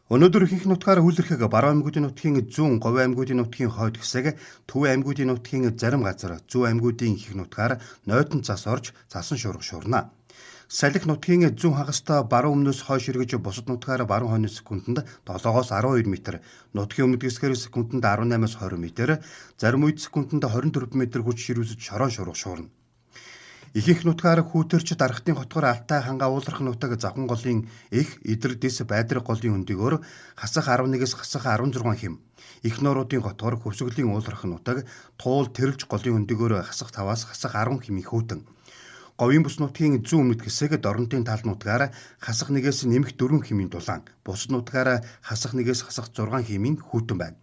Өнөөдөр ихэнх нутгаар хүлэрхэг баруун аймагуудын нутгийн зүүн, говь аймагуудын нутгийн хойд хэсэг, төв аймагуудын нутгийн зарим газар, зүүн аймагуудын ихэнх нутгаар нойтон цас орж цасан шуурга шуурна. Салхи нутгийн зүүн хагастай баруун өмнөөс хойш эргэж бусад нутгаар баруун хойно секундэд 7-оос 12 м, нутгийн өмнөд хэсгээр секундэд 18-аас 20 м, зарим үед секундэд 24 м хүч ширүүсэж шорон шуурга шуурна. Ихэнх нутгаар хүүтэрч дарахтын хотгоор Алтай ханга ууларх нутаг завхан голын их идэр дэс байдраг голын өндөгөөр хасах 11-с хасах 16 хэм. Их нууруудын хотгоор хөвсгөлийн ууларх нутаг туул тэрвж голын өндөгөөр хасах 5-аас хасах 10 хэм их хүүтэн. Говийн бүс нутгийн зүүн өмнөд хэсэг Дорнотын тал нутгаар хасах 1-с нэмэх 4 хэмийн дулаан, бусад нутгаар хасах 1-с хасах 6 хэмийн хүүтэн байна.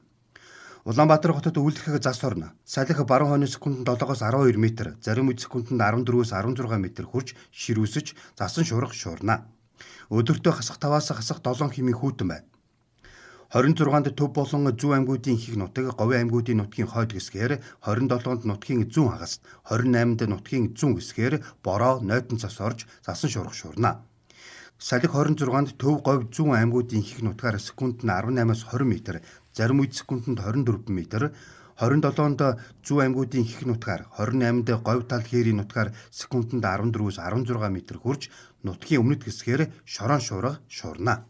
Улаанбаатар хотод үлдэх зас орно. Салхи баруун хойно секундэд 7-оос 12 м, зарим үед секундэд 14-өөс 16 м хүрч ширүүсэж засан шуурга шуурна. Өдөртөө хасах 5-аас хасах 7 хэмийн хүүтэн байна. 26-нд төв болон зүүн аймагуудын ихэнх нутаг, говь аймагуудын нутгийн хойд хэсгээр, 27-нд нутгийн зүүн хагаст, 28-нд нутгийн зүүн хэсгээр бороо нойтон цас орж засан шуурга шуурна. Салхи 26-нд төв говь зүүн аймагуудын ихэнх нутгаар секундэд 18-аас 20 м, зарим үед секундэд 24 м, 27-нд зүүн аймагуудын ихэнх нутгаар, 28-нд говь тал хээрийн нутгаар секундэд 14-өөс 16 м хүрч нутгийн өмнөд хэсгээр шорон шуурга шуурна.